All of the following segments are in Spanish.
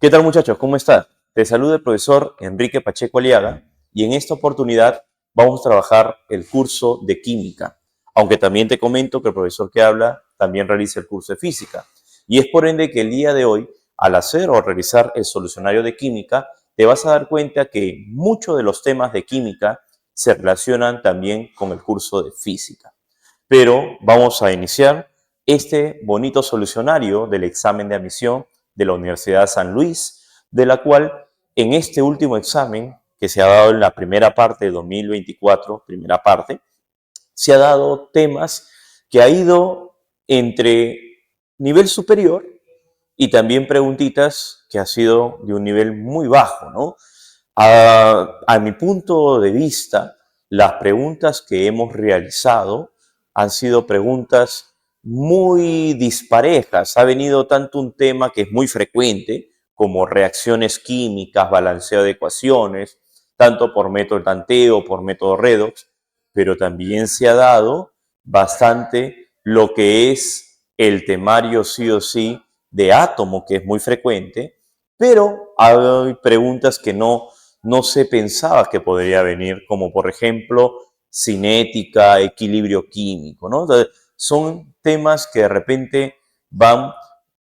¿Qué tal, muchachos? ¿Cómo están? Te saluda el profesor Enrique Pacheco Aliaga y en esta oportunidad vamos a trabajar el curso de química, aunque también te comento que el profesor que habla también realiza el curso de física. Y es por ende que el día de hoy, al hacer o realizar el solucionario de química, te vas a dar cuenta que muchos de los temas de química se relacionan también con el curso de física. Pero vamos a iniciar este bonito solucionario del examen de admisión de la Universidad de San Luis, de la cual en este último examen que se ha dado en la primera parte de 2024, primera parte, se ha dado temas que ha ido entre nivel superior y también preguntitas que ha sido de un nivel muy bajo, ¿no? A mi punto de vista, las preguntas que hemos realizado han sido preguntas muy disparejas. Ha venido tanto un tema que es muy frecuente, como reacciones químicas, balanceo de ecuaciones, tanto por método tanteo, por método redox, pero también se ha dado bastante lo que es el temario sí o sí de átomo, que es muy frecuente, pero hay preguntas que no se pensaba que podría venir, como por ejemplo cinética, equilibrio químico, ¿no? Entonces, son temas que de repente van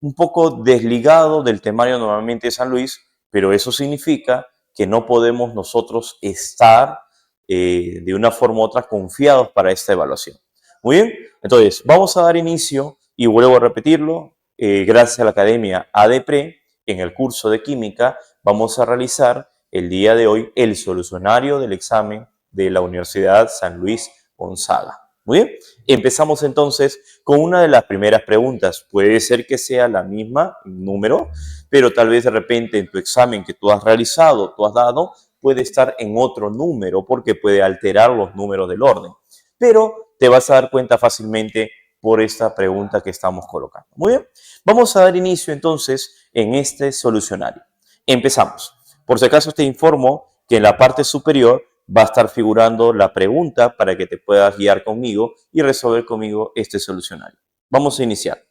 un poco desligados del temario normalmente de San Luis, pero eso significa que no podemos nosotros estar de una forma u otra confiados para esta evaluación. Muy bien, entonces vamos a dar inicio y vuelvo a repetirlo, gracias a la Academia ADPRE, en el curso de química vamos a realizar el día de hoy el solucionario del examen de la Universidad San Luis Gonzaga. Muy bien, empezamos entonces con una de las primeras preguntas. Puede ser que sea la misma número, pero tal vez de repente en tu examen que tú has realizado, tú has dado, puede estar en otro número porque puede alterar los números del orden. Pero te vas a dar cuenta fácilmente por esta pregunta que estamos colocando. Muy bien, vamos a dar inicio entonces en este solucionario. Empezamos. Por si acaso te informo que en la parte superior va a estar figurando la pregunta para que te puedas guiar conmigo y resolver conmigo este solucionario. Vamos a iniciar.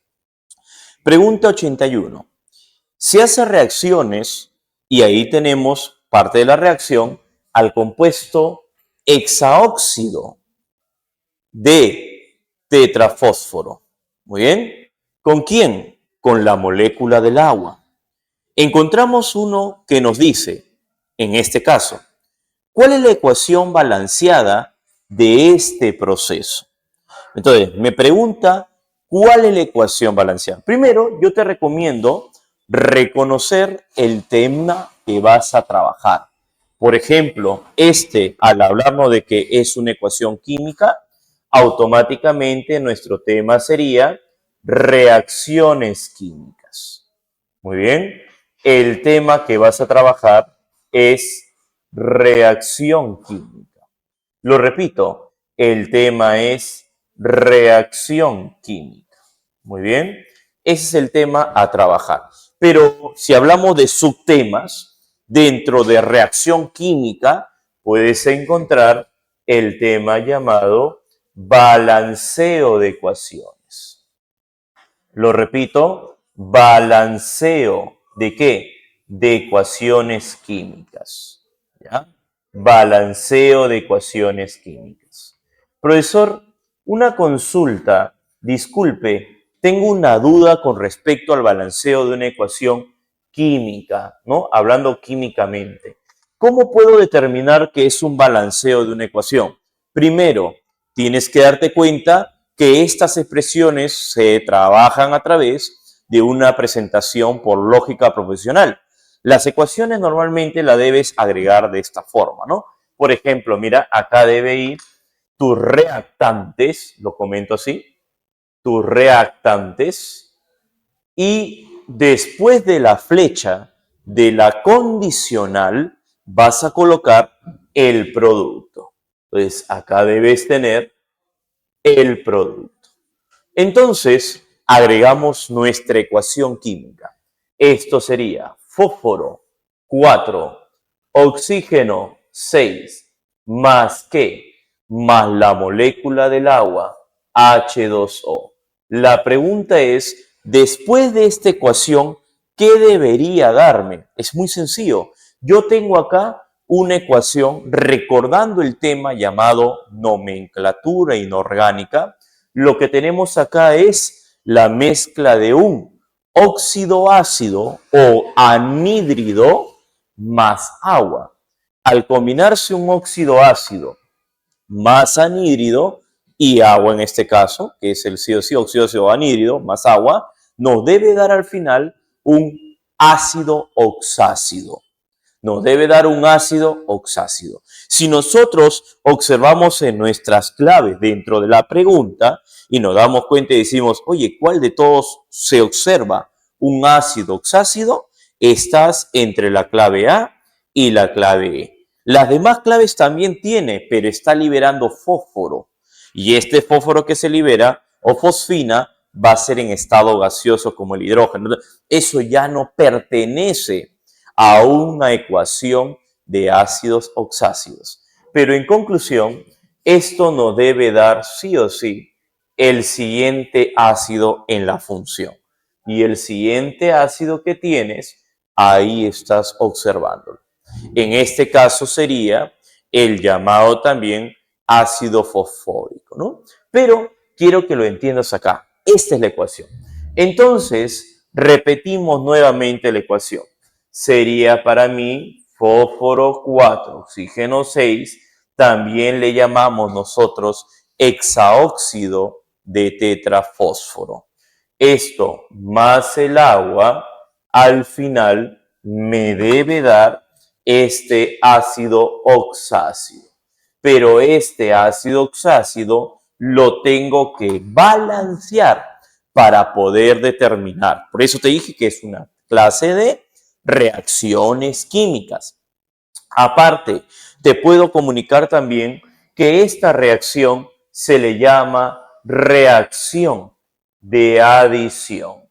Pregunta 81. Se hace reacciones y ahí tenemos parte de la reacción al compuesto hexaóxido de tetrafósforo. Muy bien. ¿Con quién? Con la molécula del agua. Encontramos uno que nos dice, en este caso, ¿cuál es la ecuación balanceada de este proceso? Entonces, me pregunta, ¿cuál es la ecuación balanceada? Primero, yo te recomiendo reconocer el tema que vas a trabajar. Por ejemplo, al hablarnos de que es una ecuación química, automáticamente nuestro tema sería reacciones químicas. Muy bien. El tema que vas a trabajar es reacción química. Lo repito, el tema es reacción química. Muy bien. Ese es el tema a trabajar. Pero si hablamos de subtemas, dentro de reacción química, puedes encontrar el tema llamado balanceo de ecuaciones. Lo repito, balanceo ¿de qué? De ecuaciones químicas. ¿Ya? Balanceo de ecuaciones químicas. Profesor, una consulta. Disculpe, tengo una duda con respecto al balanceo de una ecuación química, ¿no? Hablando químicamente. ¿Cómo puedo determinar que es un balanceo de una ecuación? Primero, tienes que darte cuenta que estas expresiones se trabajan a través de una presentación por lógica profesional. Las ecuaciones normalmente las debes agregar de esta forma, ¿no? Por ejemplo, mira, acá debe ir tus reactantes, lo comento así, tus reactantes, y después de la flecha de la condicional vas a colocar el producto. Entonces, acá debes tener el producto. Entonces, agregamos nuestra ecuación química. Esto sería fósforo 4, oxígeno 6, más ¿qué? Más la molécula del agua, H2O. La pregunta es, después de esta ecuación, ¿qué debería darme? Es muy sencillo. Yo tengo acá una ecuación recordando el tema llamado nomenclatura inorgánica. Lo que tenemos acá es la mezcla de un óxido ácido o anhídrido más agua. Al combinarse un óxido ácido más anhídrido y agua en este caso, que es el CO, óxido ácido anhídrido más agua, nos debe dar al final un ácido oxácido. Nos debe dar un ácido oxácido. Si nosotros observamos en nuestras claves dentro de la pregunta y nos damos cuenta y decimos, oye, ¿cuál de todos se observa un ácido oxácido? Estás entre la clave A y la clave E. Las demás claves también tiene, pero está liberando fósforo. Y este fósforo que se libera, o fosfina, va a ser en estado gaseoso como el hidrógeno. Eso ya no pertenece a una ecuación de ácidos oxácidos. Pero en conclusión, esto nos debe dar sí o sí el siguiente ácido en la función. Y el siguiente ácido que tienes, ahí estás observándolo. En este caso sería el llamado también ácido fosfórico, ¿no? Pero quiero que lo entiendas acá. Esta es la ecuación. Entonces, repetimos nuevamente la ecuación. Sería para mí fósforo 4, oxígeno 6, también le llamamos nosotros hexaóxido de tetrafósforo. Esto más el agua, al final me debe dar este ácido oxácido. Pero este ácido oxácido lo tengo que balancear para poder determinar. Por eso te dije que es una clase de reacciones químicas. Aparte, te puedo comunicar también que esta reacción se le llama reacción de adición.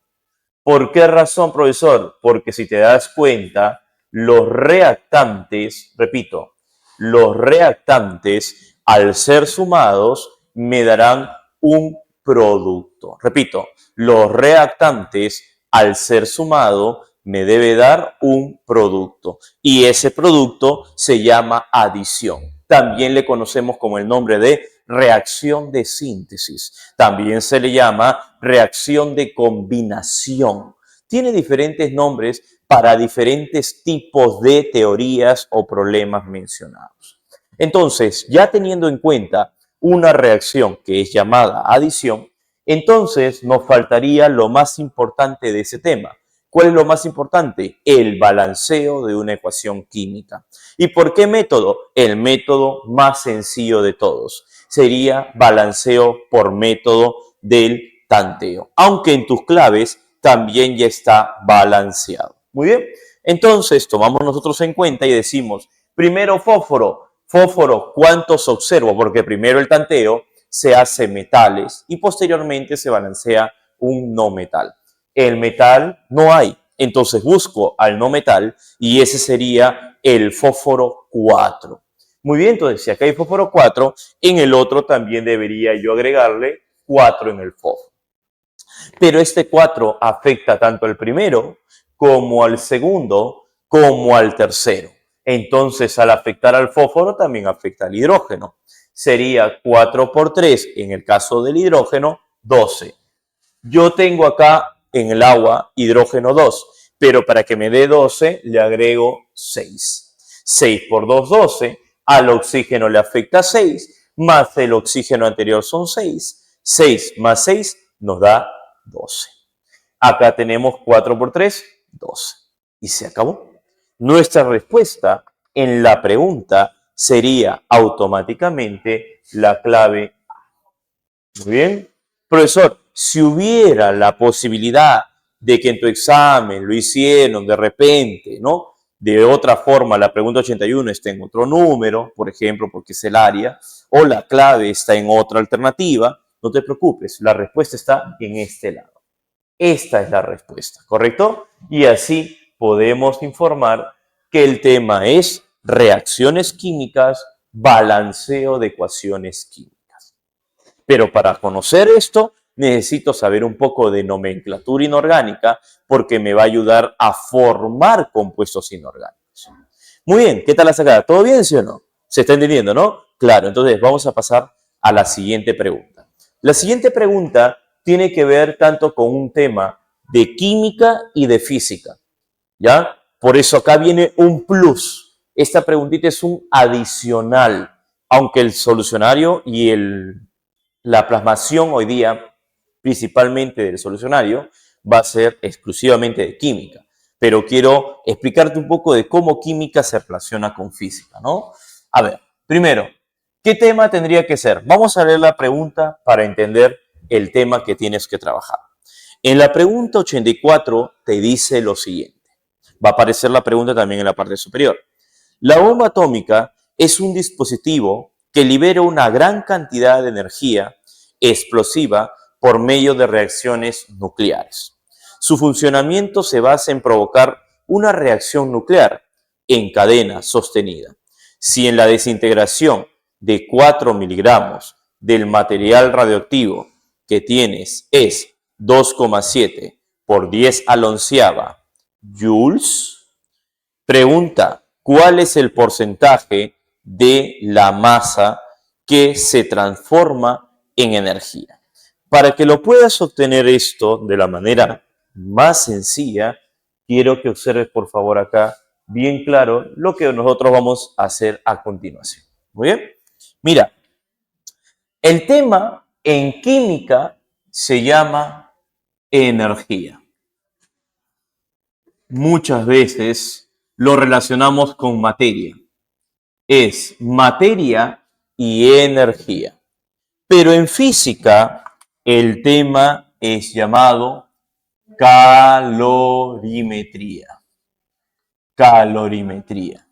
¿Por qué razón, profesor? Porque si te das cuenta, los reactantes, repito, los reactantes al ser sumados me darán un producto. Repito, los reactantes al ser sumado me debe dar un producto y ese producto se llama adición. También le conocemos como el nombre de reacción de síntesis. También se le llama reacción de combinación. Tiene diferentes nombres para diferentes tipos de teorías o problemas mencionados. Entonces, ya teniendo en cuenta una reacción que es llamada adición, entonces nos faltaría lo más importante de ese tema. ¿Cuál es lo más importante? El balanceo de una ecuación química. ¿Y por qué método? El método más sencillo de todos. Sería balanceo por método del tanteo. Aunque en tus claves también ya está balanceado. Muy bien. Entonces tomamos nosotros en cuenta y decimos, primero fósforo. Fósforo, ¿cuántos observo? Porque primero el tanteo se hace metales y posteriormente se balancea un no metal. El metal no hay, entonces busco al no metal y ese sería el fósforo 4. Muy bien, entonces si acá hay fósforo 4, en el otro también debería yo agregarle 4 en el fósforo. Pero este 4 afecta tanto al primero como al segundo como al tercero. Entonces, al afectar al fósforo, también afecta al hidrógeno. Sería 4 por 3, en el caso del hidrógeno, 12. Yo tengo acá en el agua hidrógeno 2, pero para que me dé 12 le agrego 6. 6 por 2, 12. Al oxígeno le afecta 6, más el oxígeno anterior son 6. 6 más 6 nos da 12. Acá tenemos 4 por 3, 12. Y se acabó. Nuestra respuesta en la pregunta sería automáticamente la clave A. Muy bien. Profesor, si hubiera la posibilidad de que en tu examen lo hicieron de repente, ¿no? De otra forma, la pregunta 81 está en otro número, por ejemplo, porque es el área, o la clave está en otra alternativa, no te preocupes, la respuesta está en este lado. Esta es la respuesta, ¿correcto? Y así podemos informar que el tema es reacciones químicas, balanceo de ecuaciones químicas. Pero para conocer esto, necesito saber un poco de nomenclatura inorgánica porque me va a ayudar a formar compuestos inorgánicos. Muy bien, ¿qué tal la sacada? ¿Todo bien, sí o no? ¿Se está entendiendo, no? Claro, entonces vamos a pasar a la siguiente pregunta. La siguiente pregunta tiene que ver tanto con un tema de química y de física, ¿ya? Por eso acá viene un plus. Esta preguntita es un adicional, aunque el solucionario y la plasmación hoy día, principalmente del solucionario, va a ser exclusivamente de química. Pero quiero explicarte un poco de cómo química se relaciona con física, ¿no? A ver, primero, ¿qué tema tendría que ser? Vamos a leer la pregunta para entender el tema que tienes que trabajar. En la pregunta 84 te dice lo siguiente. Va a aparecer la pregunta también en la parte superior. La bomba atómica es un dispositivo que libera una gran cantidad de energía explosiva por medio de reacciones nucleares. Su funcionamiento se basa en provocar una reacción nuclear en cadena sostenida. Si en la desintegración de 4 miligramos del material radioactivo que tienes es 2,7 por 10 al onceava joules, pregunta, ¿cuál es el porcentaje de la masa que se transforma en energía? Para que lo puedas obtener esto de la manera más sencilla, quiero que observes por favor acá bien claro lo que nosotros vamos a hacer a continuación. Muy bien. Mira, el tema en química se llama energía. Muchas veces lo relacionamos con materia. Es materia y energía. Pero en física el tema es llamado calorimetría. Calorimetría.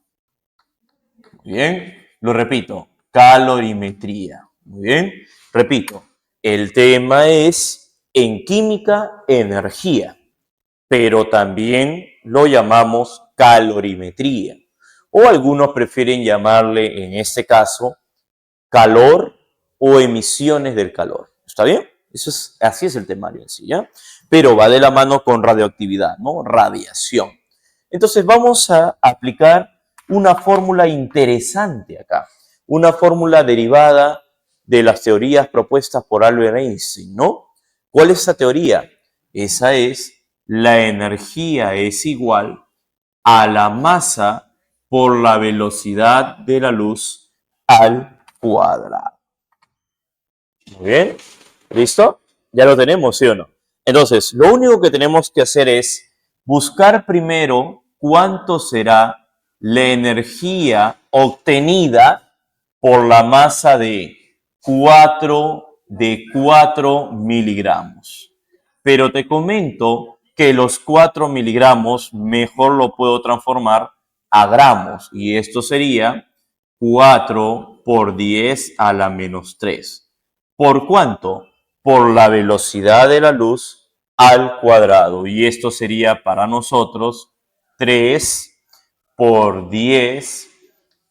Muy bien, lo repito, calorimetría. Muy bien, repito, el tema es en química energía, pero también lo llamamos calorimetría. O algunos prefieren llamarle, en este caso, calor o emisiones del calor. ¿Está bien? Así es el temario en sí, ¿ya? Pero va de la mano con radioactividad, ¿no? Radiación. Entonces vamos a aplicar una fórmula interesante acá. Una fórmula derivada de las teorías propuestas por Albert Einstein, ¿no? ¿Cuál es esa teoría? Esa es la energía es igual a la masa por la velocidad de la luz al cuadrado. Muy bien, ¿listo? Ya lo tenemos, ¿sí o no? Entonces, lo único que tenemos que hacer es buscar primero cuánto será la energía obtenida por la masa de 4 miligramos. Pero te comento que los 4 miligramos mejor lo puedo transformar a gramos y esto sería 4 por 10 a la menos 3. ¿Por cuánto? Por la velocidad de la luz al cuadrado. Y esto sería para nosotros 3 por 10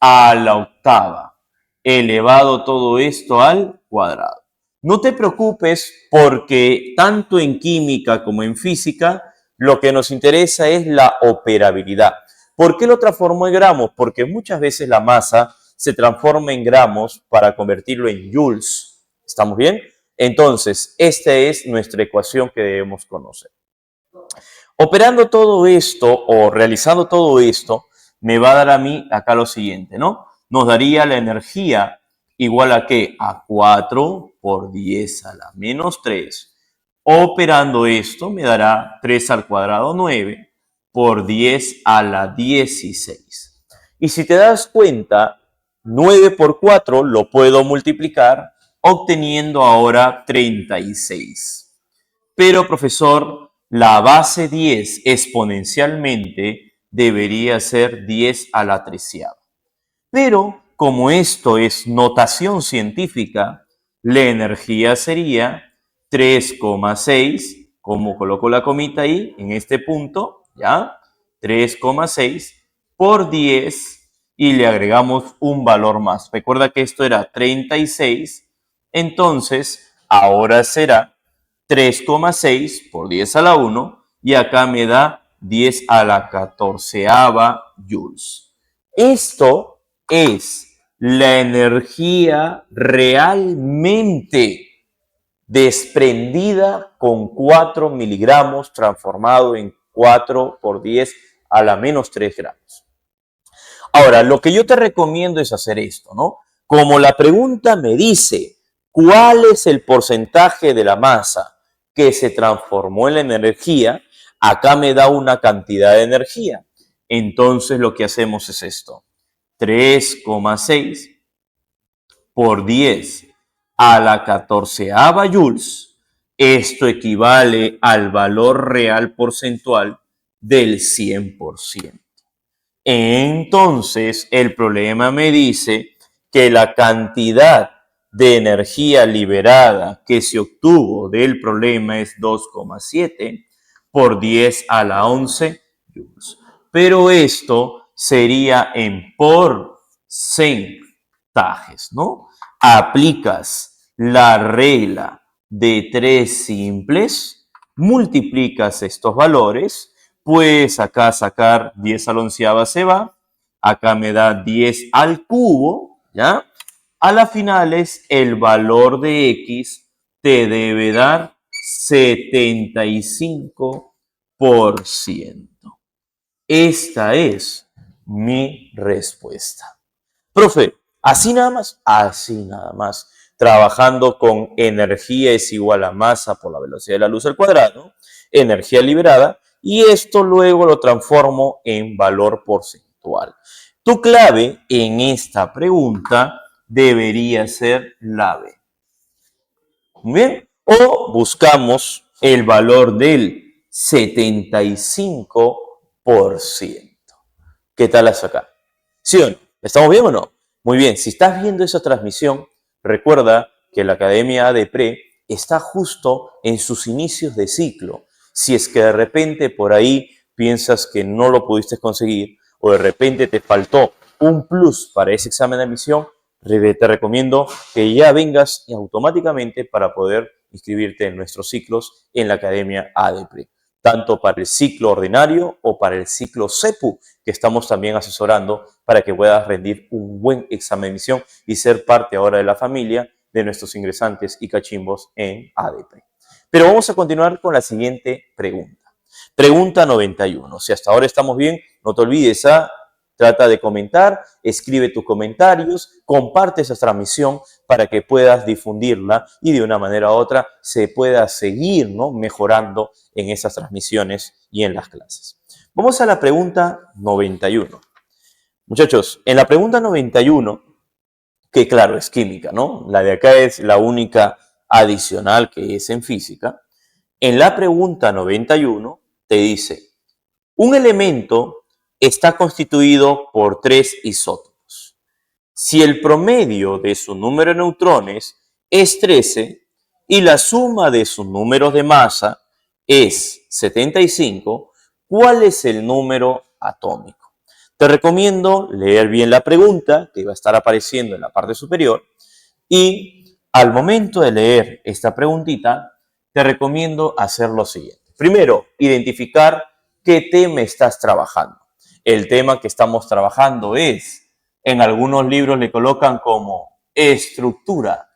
a la octava. Elevado todo esto al cuadrado. No te preocupes porque tanto en química como en física lo que nos interesa es la operabilidad. ¿Por qué lo transformo en gramos? Porque muchas veces la masa se transforma en gramos para convertirlo en joules. ¿Estamos bien? Entonces, esta es nuestra ecuación que debemos conocer. Operando todo esto o realizando todo esto, me va a dar a mí acá lo siguiente, ¿no? Nos daría la energía igual a ¿qué? A 4 por 10 a la menos 3. Operando esto me dará 3 al cuadrado 9 por 10 a la 16. Y si te das cuenta, 9 por 4 lo puedo multiplicar obteniendo ahora 36. Pero, profesor, la base 10 exponencialmente debería ser 10 a la treceava. Pero, como esto es notación científica, la energía sería 3,6, como coloco la comita ahí, en este punto, ¿ya? 3,6 por 10 y le agregamos un valor más. Recuerda que esto era 36, entonces ahora será 3,6 por 10 a la 1 y acá me da 10 a la 14ª joules. Esto es la energía realmente desprendida con 4 miligramos transformado en 4 por 10 a la menos 3 gramos. Ahora, lo que yo te recomiendo es hacer esto, ¿no? Como la pregunta me dice, ¿cuál es el porcentaje de la masa que se transformó en la energía? Acá me da una cantidad de energía. Entonces lo que hacemos es esto. 3,6 por 10 a la 14ª joules. Esto equivale al valor real porcentual del 100%. Entonces, el problema me dice que la cantidad de energía liberada que se obtuvo del problema es 2,7 por 10 a la 11 joules. Pero esto sería en porcentajes, ¿no? Aplicas la regla de 3 simples, multiplicas estos valores, pues acá sacar 10 a la 11ª se va, acá me da 10 al cubo, ¿ya? A las finales, el valor de X te debe dar 75%. Esta es mi respuesta. Profe, así nada más, trabajando con energía es igual a masa por la velocidad de la luz al cuadrado, energía liberada, y esto luego lo transformo en valor porcentual. Tu clave en esta pregunta debería ser la B. Muy bien. O buscamos el valor del 75%. ¿Qué tal hasta acá? ¿Sí o no? ¿Estamos bien o no? Muy bien. Si estás viendo esa transmisión, recuerda que la Academia ADPRE está justo en sus inicios de ciclo. Si es que de repente por ahí piensas que no lo pudiste conseguir o de repente te faltó un plus para ese examen de admisión, te recomiendo que ya vengas automáticamente para poder inscribirte en nuestros ciclos en la Academia ADPRE, tanto para el ciclo ordinario o para el ciclo CEPU, que estamos también asesorando para que puedas rendir un buen examen de admisión y ser parte ahora de la familia de nuestros ingresantes y cachimbos en ADPRE. Pero vamos a continuar con la siguiente pregunta. Pregunta 91. Si hasta ahora estamos bien, no te olvides, trata de comentar, escribe tus comentarios, comparte esa transmisión para que puedas difundirla y de una manera u otra se pueda seguir, ¿no?, mejorando en esas transmisiones y en las clases. Vamos a la pregunta 91. Muchachos, en la pregunta 91, que claro, es química, ¿no? La de acá es la única adicional que es en física. En la pregunta 91 te dice, un elemento está constituido por 3 isótopos. Si el promedio de su número de neutrones es 13 y la suma de sus números de masa es 75, ¿cuál es el número atómico? Te recomiendo leer bien la pregunta que va a estar apareciendo en la parte superior y al momento de leer esta preguntita, te recomiendo hacer lo siguiente. Primero, identificar qué tema estás trabajando. El tema que estamos trabajando es, en algunos libros le colocan como estructura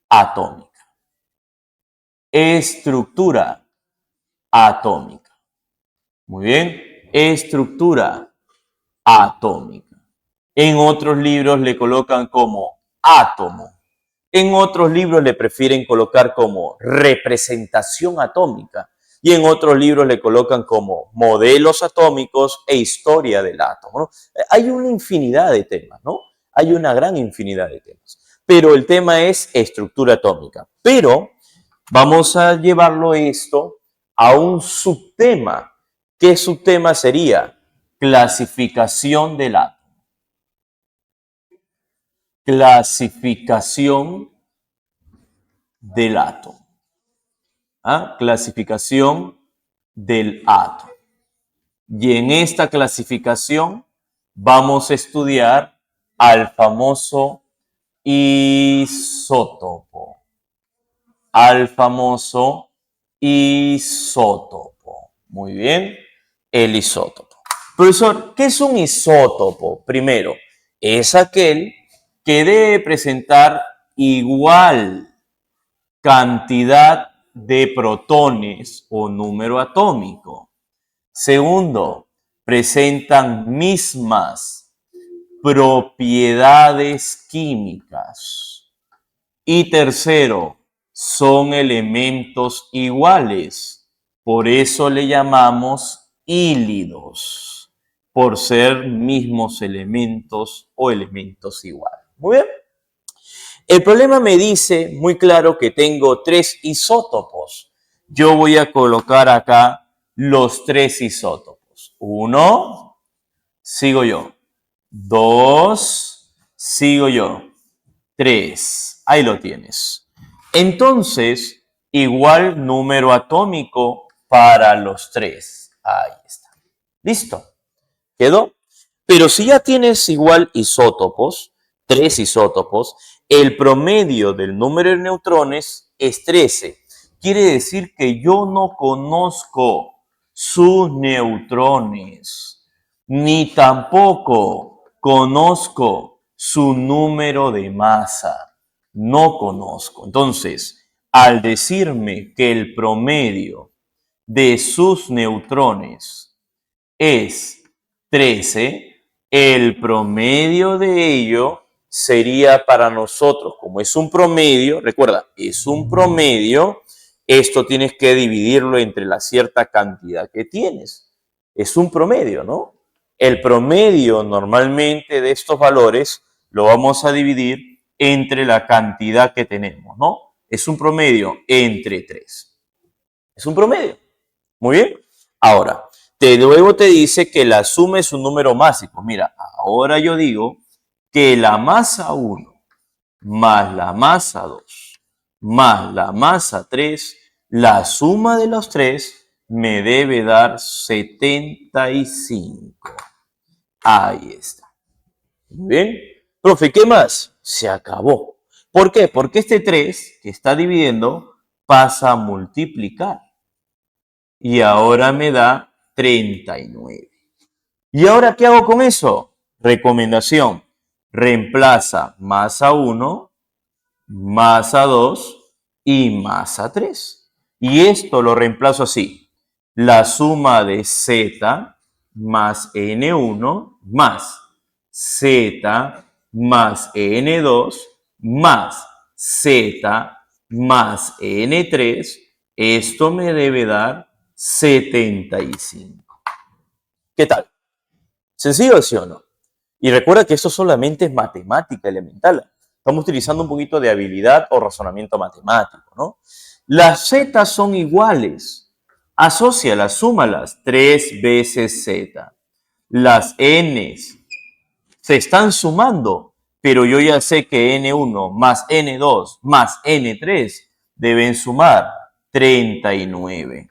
atómica. Estructura atómica. Muy bien, estructura atómica. En otros libros le colocan como átomo. En otros libros le prefieren colocar como representación atómica. Y en otros libros le colocan como modelos atómicos e historia del átomo, ¿no? Hay una infinidad de temas, ¿no? Hay una gran infinidad de temas. Pero el tema es estructura atómica. Pero vamos a llevarlo esto a un subtema. ¿Qué subtema sería? Clasificación del átomo. Clasificación del átomo. Clasificación del átomo. Y en esta clasificación vamos a estudiar al famoso isótopo. Al famoso isótopo. Muy bien, el isótopo. Profesor, ¿qué es un isótopo? Primero, es aquel que debe presentar igual cantidad de protones o número atómico. Segundo, presentan mismas propiedades químicas. Y tercero, son elementos iguales. Por eso le llamamos hílidos, por ser mismos elementos o elementos iguales. Muy bien. El problema me dice muy claro que tengo 3 isótopos. Yo voy a colocar acá los 3 isótopos. 1, sigo yo. 2, sigo yo. 3. Ahí lo tienes. Entonces, igual número atómico para los 3. Ahí está. Listo. ¿Quedó? Pero si ya tienes igual isótopos, 3 isótopos, el promedio del número de neutrones es 13. Quiere decir que yo no conozco sus neutrones, ni tampoco conozco su número de masa. No conozco. Entonces, al decirme que el promedio de sus neutrones es 13, el promedio de ello sería para nosotros, como es un promedio, recuerda, es un promedio, esto tienes que dividirlo entre la cierta cantidad que tienes. Es un promedio, ¿no? El promedio normalmente de estos valores lo vamos a dividir entre la cantidad que tenemos, ¿no? Es un promedio entre 3. Es un promedio. Muy bien. Ahora, luego te dice que la suma es un número másico. Mira, ahora yo digo que la masa 1 más la masa 2 más la masa 3, la suma de los 3 me debe dar 75. Ahí está. Muy bien. Profe, ¿qué más? Se acabó. ¿Por qué? Porque este 3 que está dividiendo pasa a multiplicar. Y ahora me da 39. ¿Y ahora qué hago con eso? Recomendación. Reemplaza masa 1, masa 2 y masa 3. Y esto lo reemplazo así. La suma de Z más N1 más Z más N2 más Z más N3. Esto me debe dar 75. ¿Qué tal? ¿Sencillo, sí o no? Y recuerda que esto solamente es matemática elemental. Estamos utilizando un poquito de habilidad o razonamiento matemático, ¿no? Las z son iguales. Asócialas, súmalas. 3 veces z. Las n se están sumando, pero yo ya sé que n1 más n2 más n3 deben sumar 39.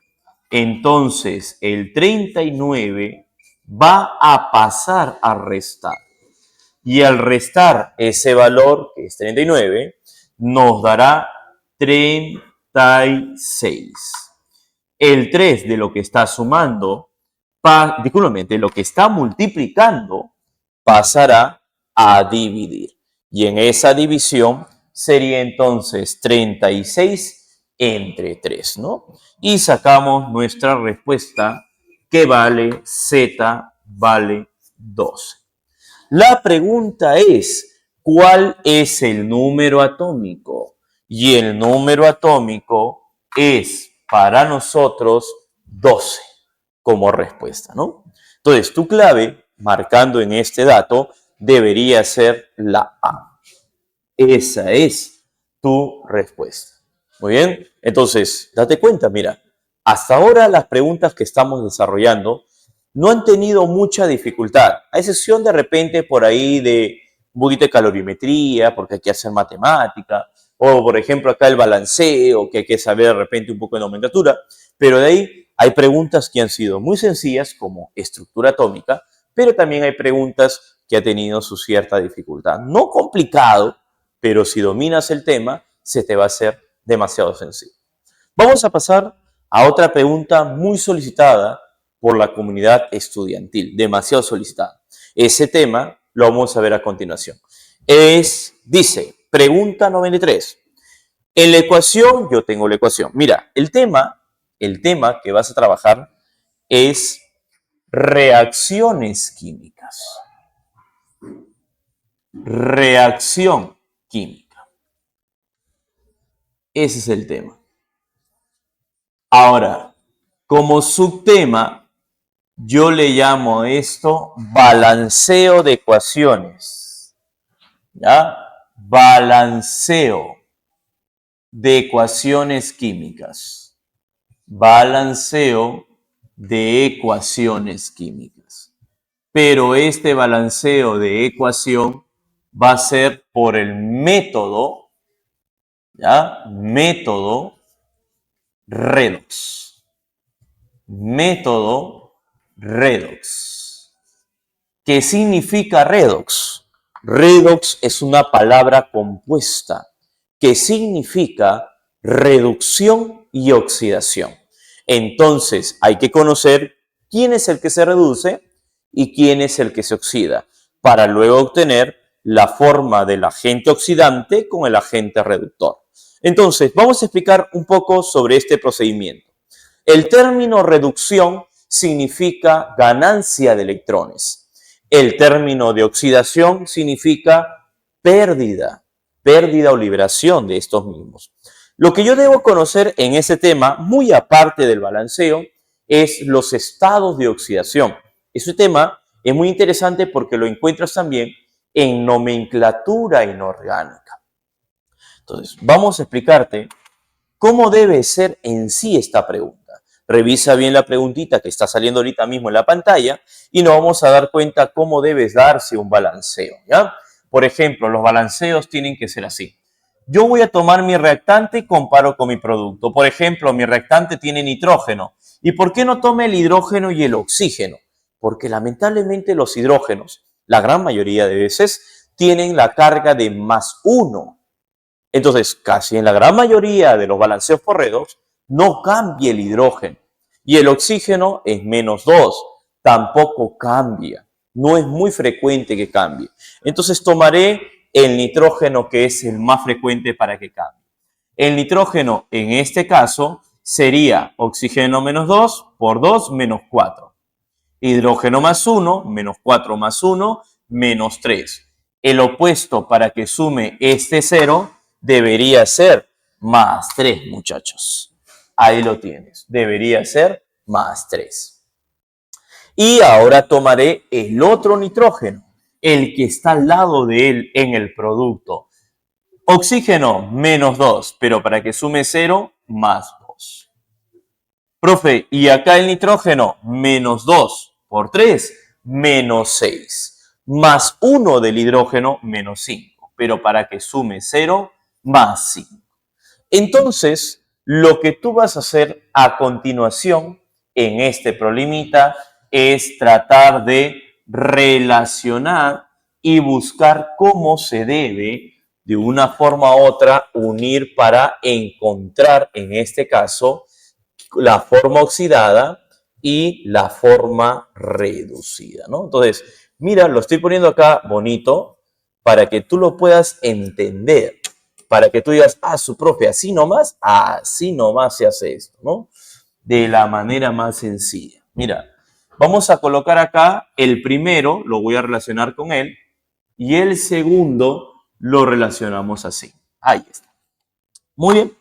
Entonces, el 39 va a pasar a restar. Y al restar ese valor, que es 39, nos dará 36. El 3 de lo que está sumando, de lo que está multiplicando, pasará a dividir. Y en esa división sería entonces 36 entre 3, ¿no? Y sacamos nuestra respuesta que vale Z vale 12. La pregunta es, ¿cuál es el número atómico? Y el número atómico es para nosotros 12 como respuesta, ¿no? Entonces, tu clave, marcando en este dato, debería ser la A. Esa es tu respuesta. Muy bien. Entonces, date cuenta, mira, hasta ahora las preguntas que estamos desarrollando no han tenido mucha dificultad, a excepción de repente por ahí de un poquito de calorimetría, porque hay que hacer matemática, o por ejemplo acá el balanceo, que hay que saber de repente un poco de nomenclatura, pero de ahí hay preguntas que han sido muy sencillas, como estructura atómica, pero también hay preguntas que han tenido su cierta dificultad. No complicado, pero si dominas el tema, se te va a hacer demasiado sencillo. Vamos a pasar a otra pregunta muy solicitada por la comunidad estudiantil, demasiado solicitada. Ese tema lo vamos a ver a continuación. Dice, pregunta 93. En la ecuación, yo tengo la ecuación. Mira, el tema que vas a trabajar es reacciones químicas. Reacción química. Ese es el tema. Ahora, como subtema, yo le llamo a esto balanceo de ecuaciones. ¿Ya? Balanceo de ecuaciones químicas. Balanceo de ecuaciones químicas. Pero este balanceo de ecuación va a ser por el método, ¿ya? Método redox. Método redox. ¿Qué significa redox? Redox es una palabra compuesta que significa reducción y oxidación. Entonces, hay que conocer quién es el que se reduce y quién es el que se oxida, para luego obtener la forma del agente oxidante con el agente reductor. Entonces, vamos a explicar un poco sobre este procedimiento. El término reducción significa ganancia de electrones. El término de oxidación significa pérdida o liberación de estos mismos. Lo que yo debo conocer en ese tema, muy aparte del balanceo, es los estados de oxidación. Ese tema es muy interesante porque lo encuentras también en nomenclatura inorgánica. Entonces, vamos a explicarte cómo debe ser en sí esta pregunta. Revisa bien la preguntita que está saliendo ahorita mismo en la pantalla y nos vamos a dar cuenta cómo debe darse un balanceo, ¿ya? Por ejemplo, los balanceos tienen que ser así. Yo voy a tomar mi reactante y comparo con mi producto. Por ejemplo, mi reactante tiene nitrógeno. ¿Y por qué no tome el hidrógeno y el oxígeno? Porque lamentablemente los hidrógenos, la gran mayoría de veces, tienen la carga de +1. Entonces, casi en la gran mayoría de los balanceos por redox, no cambia el hidrógeno. Y el oxígeno es -2. Tampoco cambia. No es muy frecuente que cambie. Entonces, tomaré el nitrógeno, que es el más frecuente para que cambie. El nitrógeno, en este caso, sería oxígeno -2 por 2 -4. Hidrógeno +1, -4 +1, -3. El opuesto para que sume este 0 debería ser +3, muchachos. Ahí lo tienes. Debería ser +3. Y ahora tomaré el otro nitrógeno, el que está al lado de él en el producto. Oxígeno, -2, pero para que sume 0, +2. Profe, y acá el nitrógeno, -2 por 3, -6. +1 del hidrógeno, -5. Pero para que sume 0, +5. Entonces, lo que tú vas a hacer a continuación en este problemita es tratar de relacionar y buscar cómo se debe, de una forma u otra, unir para encontrar, en este caso, la forma oxidada y la forma reducida, ¿no? Entonces, mira, lo estoy poniendo acá bonito para que tú lo puedas entender, para que tú digas, su profe, así nomás se hace esto, ¿no? De la manera más sencilla. Mira, vamos a colocar acá el primero, lo voy a relacionar con él, y el segundo lo relacionamos así. Ahí está. Muy bien.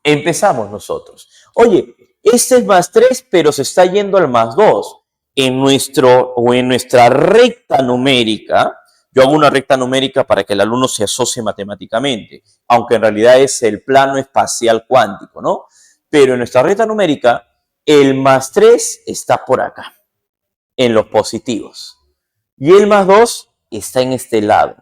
Empezamos nosotros. Oye, este es +3, pero se está yendo al +2. En nuestra recta numérica, yo hago una recta numérica para que el alumno se asocie matemáticamente, aunque en realidad es el plano espacial cuántico, ¿no? Pero en nuestra recta numérica, el +3 está por acá, en los positivos. Y el +2 está en este lado.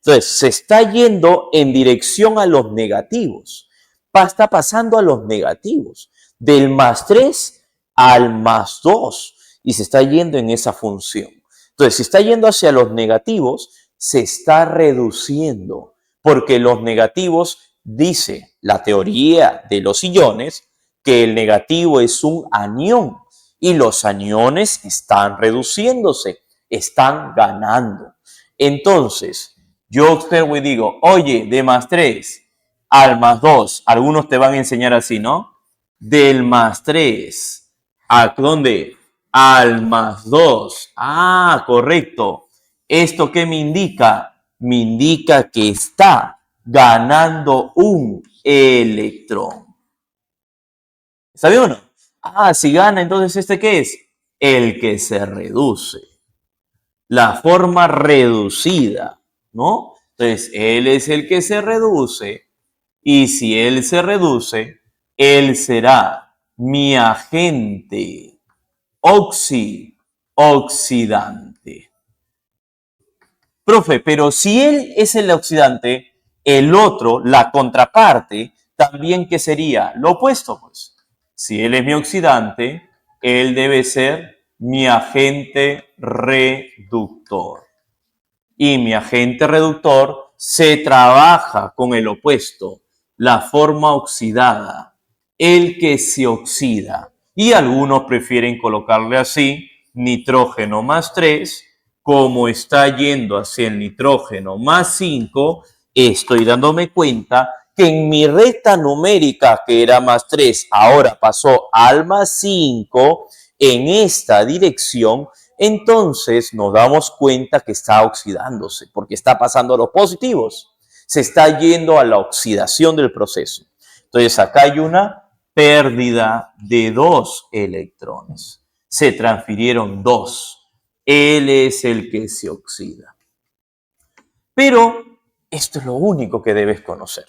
Entonces, se está yendo en dirección a los negativos. Está pasando a los negativos. Del +3 al +2. Y se está yendo en esa función. Entonces, si está yendo hacia los negativos, se está reduciendo. Porque los negativos, dice la teoría de los iones, que el negativo es un anión y los aniones están reduciéndose, están ganando. Entonces, yo observo y digo, oye, de más 3 al más 2, algunos te van a enseñar así, ¿no? Del más 3, ¿a dónde? Al más 2. Ah, correcto. ¿Esto qué me indica? Me indica que está ganando un electrón. ¿Está bien o no? Ah, si gana, entonces ¿este qué es? El que se reduce. La forma reducida, ¿no? Entonces, él es el que se reduce y si él se reduce, él será mi agente oxidante. Profe, pero si él es el oxidante, el otro, la contraparte, también ¿qué sería? Lo opuesto, pues. Si él es mi oxidante, él debe ser mi agente reductor. Y mi agente reductor se trabaja con el opuesto, la forma oxidada, el que se oxida. Y algunos prefieren colocarle así, nitrógeno más 3, como está yendo hacia el nitrógeno más 5, estoy dándome cuenta que en mi recta numérica, que era más 3, ahora pasó al más 5, en esta dirección, entonces nos damos cuenta que está oxidándose, porque está pasando a los positivos. Se está yendo a la oxidación del proceso. Entonces acá hay una pérdida de 2 electrones. Se transfirieron 2. Él es el que se oxida. Pero esto es lo único que debes conocer.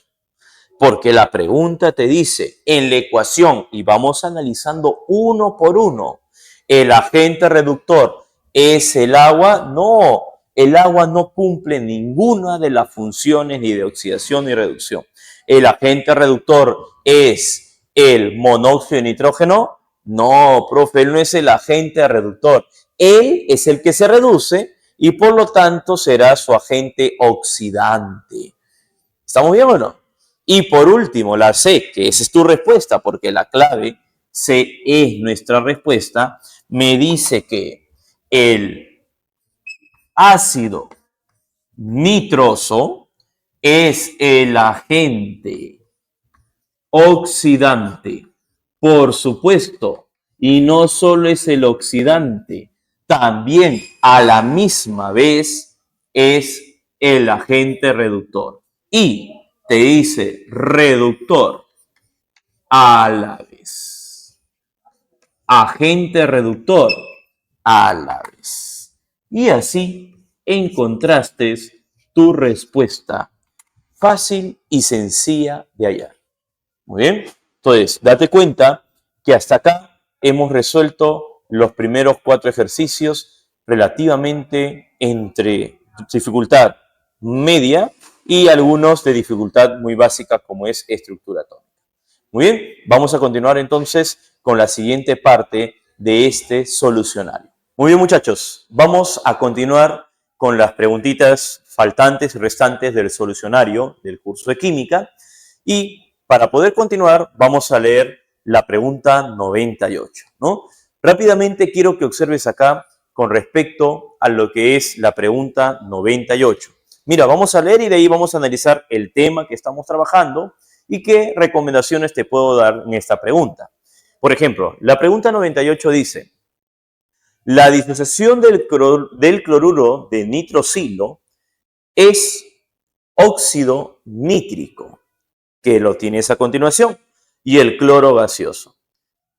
Porque la pregunta te dice, en la ecuación, y vamos analizando uno por uno, ¿el agente reductor es el agua? No, el agua no cumple ninguna de las funciones ni de oxidación ni reducción. ¿El agente reductor es el monóxido de nitrógeno? No, profe, él no es el agente reductor. Él es el que se reduce y por lo tanto será su agente oxidante. ¿Estamos bien o no? Y por último, la C, que esa es tu respuesta, porque la clave C es nuestra respuesta, me dice que el ácido nitroso es el agente oxidante, por supuesto, y no solo es el oxidante, también a la misma vez es el agente reductor. Y te dice reductor a la vez. Agente reductor a la vez. Y así encontraste tu respuesta fácil y sencilla de hallar. Muy bien. Entonces, date cuenta que hasta acá hemos resuelto los primeros 4 ejercicios relativamente entre dificultad media y algunos de dificultad muy básica como es estructura atómica. Muy bien, vamos a continuar entonces con la siguiente parte de este solucionario. Muy bien, muchachos, vamos a continuar con las preguntitas faltantes y restantes del solucionario del curso de química y para poder continuar vamos a leer la pregunta 98, ¿no? Rápidamente quiero que observes acá con respecto a lo que es la pregunta 98. Mira, vamos a leer y de ahí vamos a analizar el tema que estamos trabajando y qué recomendaciones te puedo dar en esta pregunta. Por ejemplo, la pregunta 98 dice, la disociación del cloruro de nitrosilo es óxido nítrico, que lo tienes a continuación, y el cloro gaseoso.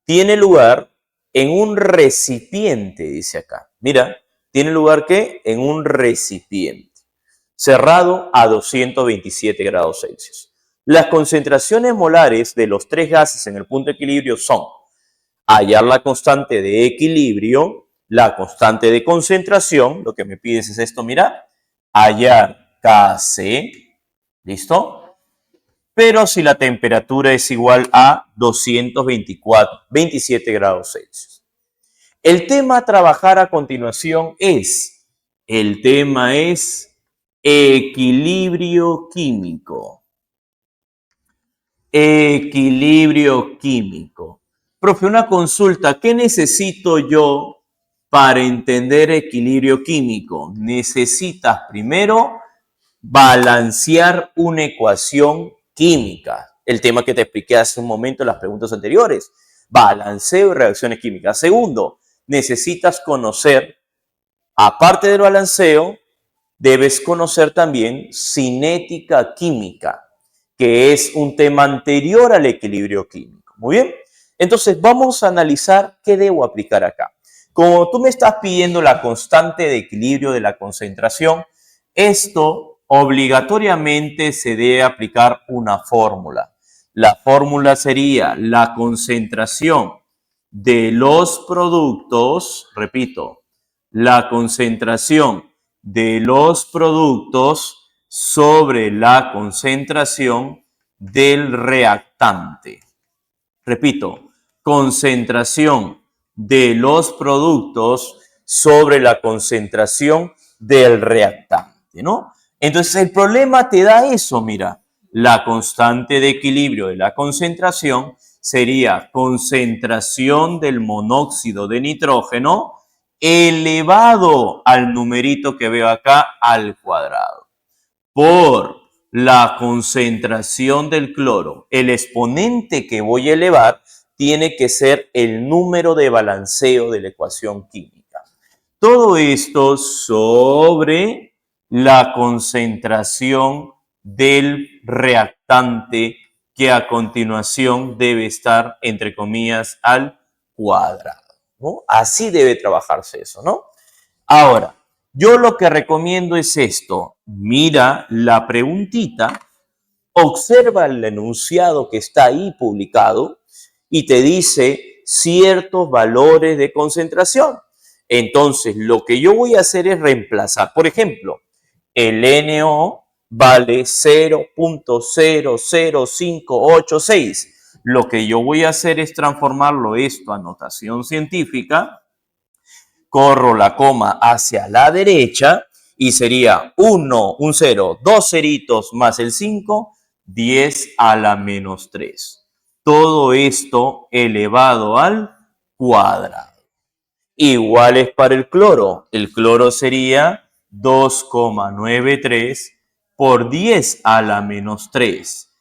Tiene lugar en un recipiente, dice acá. Mira, tiene lugar ¿qué? En un recipiente cerrado a 227 grados Celsius. Las concentraciones molares de los 3 gases en el punto de equilibrio son hallar la constante de equilibrio, la constante de concentración, lo que me pides es esto, mira, hallar Kc, ¿listo? Pero si la temperatura es igual a 227 grados Celsius. El tema a trabajar a continuación es, equilibrio químico. Equilibrio químico. Profe, una consulta. ¿Qué necesito yo para entender equilibrio químico? Necesitas primero balancear una ecuación química. El tema que te expliqué hace un momento en las preguntas anteriores. Balanceo y reacciones químicas. Segundo, necesitas conocer, aparte del balanceo, debes conocer también cinética química, que es un tema anterior al equilibrio químico. Muy bien. Entonces, vamos a analizar qué debo aplicar acá. Como tú me estás pidiendo la constante de equilibrio de la concentración, esto obligatoriamente se debe aplicar una fórmula. La fórmula sería la concentración de los productos, repito, la concentración de los productos sobre la concentración del reactante. Repito, concentración de los productos sobre la concentración del reactante, ¿no? Entonces el problema te da eso, mira, la constante de equilibrio de la concentración sería concentración del monóxido de nitrógeno elevado al numerito que veo acá al cuadrado por la concentración del cloro. El exponente que voy a elevar tiene que ser el número de balanceo de la ecuación química. Todo esto sobre la concentración del reactante que a continuación debe estar, entre comillas, al cuadrado, ¿no? Así debe trabajarse eso, ¿no? Ahora, yo lo que recomiendo es esto. Mira la preguntita, observa el enunciado que está ahí publicado y te dice ciertos valores de concentración. Entonces, lo que yo voy a hacer es reemplazar. Por ejemplo, el NO vale 0.00586. Lo que yo voy a hacer es transformarlo esto a notación científica. Corro la coma hacia la derecha y sería 1, un 0, 2 ceritos más el 5, 10 a la menos 3. Todo esto elevado al cuadrado. Igual es para el cloro. El cloro sería 2,93 por 10 a la menos 3.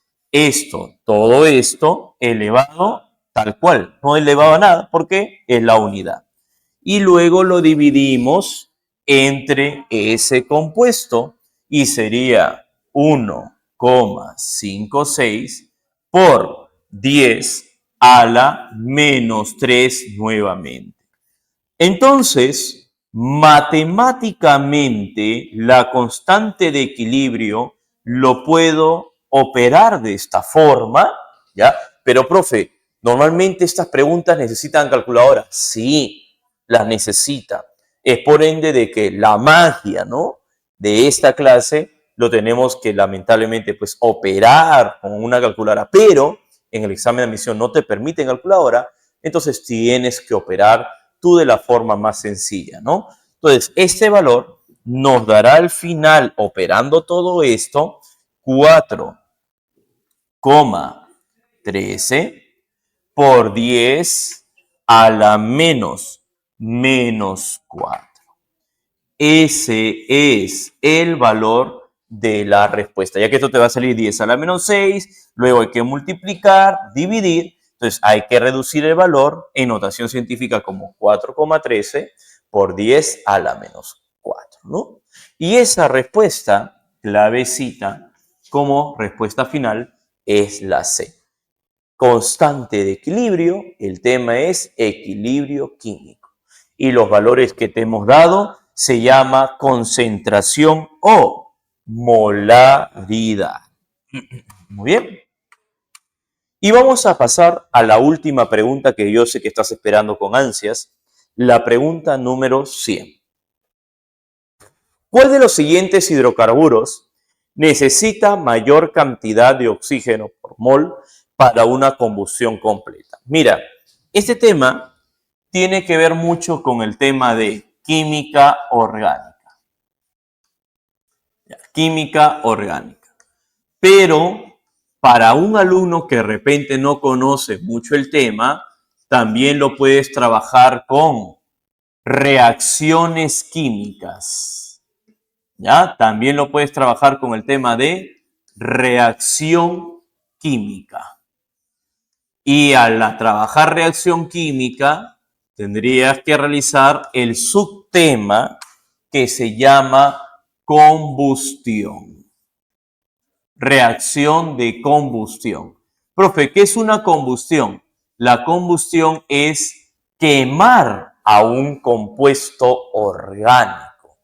Todo esto elevado tal cual. No elevado a nada porque es la unidad. Y luego lo dividimos entre ese compuesto y sería 1,56 por 10 a la menos 3 nuevamente. Entonces, matemáticamente, la constante de equilibrio lo puedo operar de esta forma, ¿ya? Pero, profe, normalmente estas preguntas necesitan calculadora. Sí, las necesita. Es por ende de que la magia, ¿no?, de esta clase lo tenemos que lamentablemente pues operar con una calculadora, pero en el examen de admisión no te permiten calculadora, entonces tienes que operar tú de la forma más sencilla, ¿no? Entonces, este valor nos dará al final, operando todo esto, 4,13 por 10 a la menos 4. Ese es el valor de la respuesta, ya que esto te va a salir 10 a la menos 6, luego hay que multiplicar, dividir, entonces hay que reducir el valor en notación científica como 4,13 por 10 a la menos 4, ¿no? Y esa respuesta, clavecita, como respuesta final, es la C. Constante de equilibrio, el tema es equilibrio químico. Y los valores que te hemos dado se llama concentración o molaridad. Muy bien. Y vamos a pasar a la última pregunta que yo sé que estás esperando con ansias, la pregunta número 100. ¿Cuál de los siguientes hidrocarburos necesita mayor cantidad de oxígeno por mol para una combustión completa? Mira, este tema tiene que ver mucho con el tema de química orgánica. Química orgánica. Pero para un alumno que de repente no conoce mucho el tema, también lo puedes trabajar con reacciones químicas. ¿Ya? También lo puedes trabajar con el tema de reacción química. Y al trabajar reacción química, tendrías que realizar el subtema que se llama combustión. Reacción de combustión. Profe, ¿qué es una combustión? La combustión es quemar a un compuesto orgánico.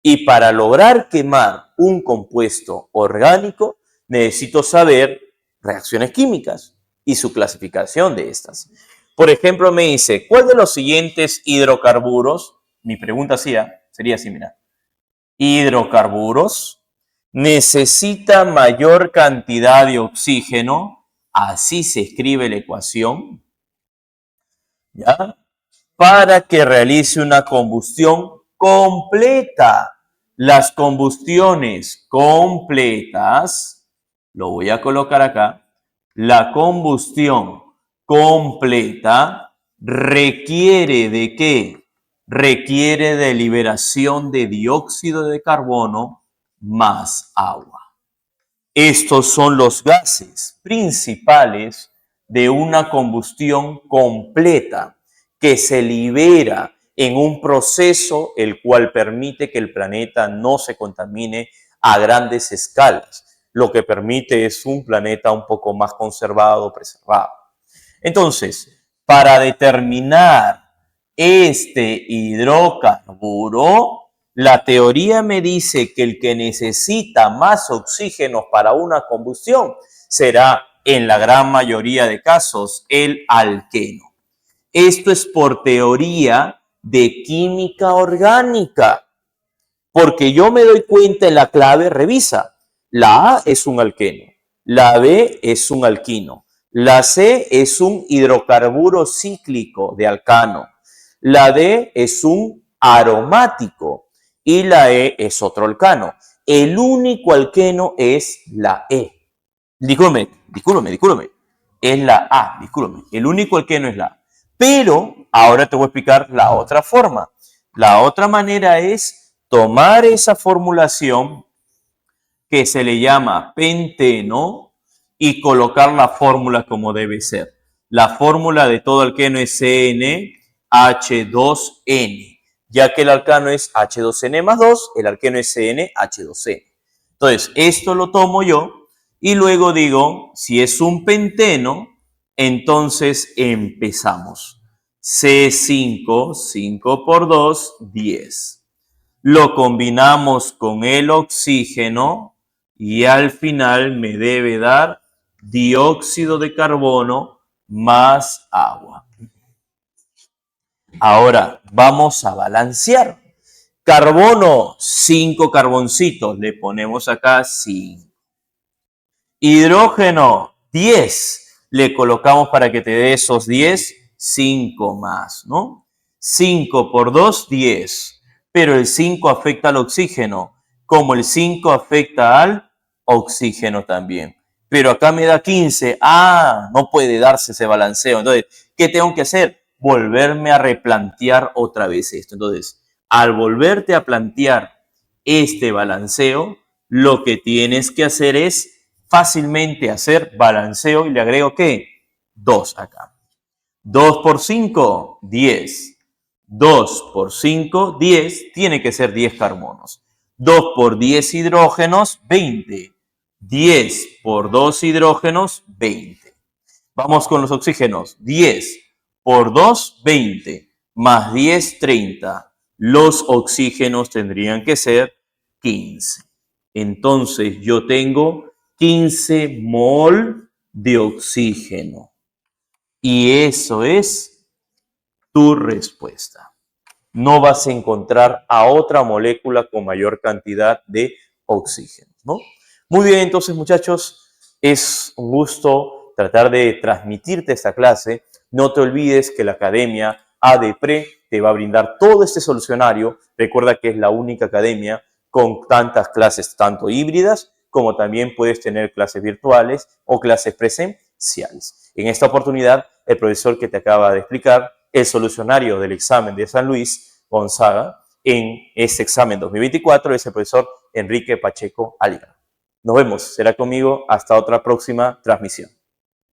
Y para lograr quemar un compuesto orgánico, necesito saber reacciones químicas y su clasificación de estas. Por ejemplo, me dice, ¿cuál de los siguientes hidrocarburos? Mi pregunta sería así, mira. Hidrocarburos necesita mayor cantidad de oxígeno, así se escribe la ecuación, ¿ya? Para que realice una combustión completa. Las combustiones completas, lo voy a colocar acá, la combustión completa requiere ¿de qué? Requiere de liberación de dióxido de carbono más agua. Estos son los gases principales de una combustión completa que se libera en un proceso el cual permite que el planeta no se contamine a grandes escalas. Lo que permite es un planeta un poco más conservado, preservado. Entonces, para determinar este hidrocarburo, la teoría me dice que el que necesita más oxígeno para una combustión será, en la gran mayoría de casos, el alqueno. Esto es por teoría de química orgánica, porque yo me doy cuenta en la clave, revisa, la A es un alqueno, la B es un alquino, la C es un hidrocarburo cíclico de alcano, la D es un aromático y la E es otro alcano. El único alqueno es la E. Discúlpeme. Es la A, discúlpeme. El único alqueno es la A. Pero ahora te voy a explicar la otra forma. La otra manera es tomar esa formulación que se le llama penteno y colocar la fórmula como debe ser. La fórmula de todo alqueno es CnH2n, ya que el alcano es H2n más 2, el alqueno es CnH2n. Entonces, esto lo tomo yo y luego digo, si es un penteno, entonces empezamos. C5, 5 por 2, 10. Lo combinamos con el oxígeno y al final me debe dar dióxido de carbono más agua. Ahora vamos a balancear. Carbono, 5 carboncitos, le ponemos acá 5. Hidrógeno, 10. Le colocamos para que te dé esos 10, 5 más, ¿no? 5 por 2, 10. Pero el 5 afecta al oxígeno, como el 5 afecta al oxígeno también. Pero acá me da 15. Ah, no puede darse ese balanceo. Entonces, ¿qué tengo que hacer? Volverme a replantear otra vez esto. Entonces, al volverte a plantear este balanceo, lo que tienes que hacer es fácilmente hacer balanceo y le agrego ¿qué? 2 acá. 2 por 5, 10. 2 por 5, 10. Tiene que ser 10 carbonos. 2 por 10 hidrógenos, 20. 10 por 2 hidrógenos, 20. Vamos con los oxígenos. 10 por 2, 20. Más 10, 30. Los oxígenos tendrían que ser 15. Entonces yo tengo 15 mol de oxígeno. Y eso es tu respuesta. No vas a encontrar a otra molécula con mayor cantidad de oxígeno, ¿no? Muy bien, entonces, muchachos, es un gusto tratar de transmitirte esta clase. No te olvides que la Academia ADPRE te va a brindar todo este solucionario. Recuerda que es la única academia con tantas clases, tanto híbridas como también puedes tener clases virtuales o clases presenciales. En esta oportunidad, el profesor que te acaba de explicar, el solucionario del examen de San Luis Gonzaga, en este examen 2024 es el profesor Enrique Pacheco Aliaga. Nos vemos, será conmigo hasta otra próxima transmisión.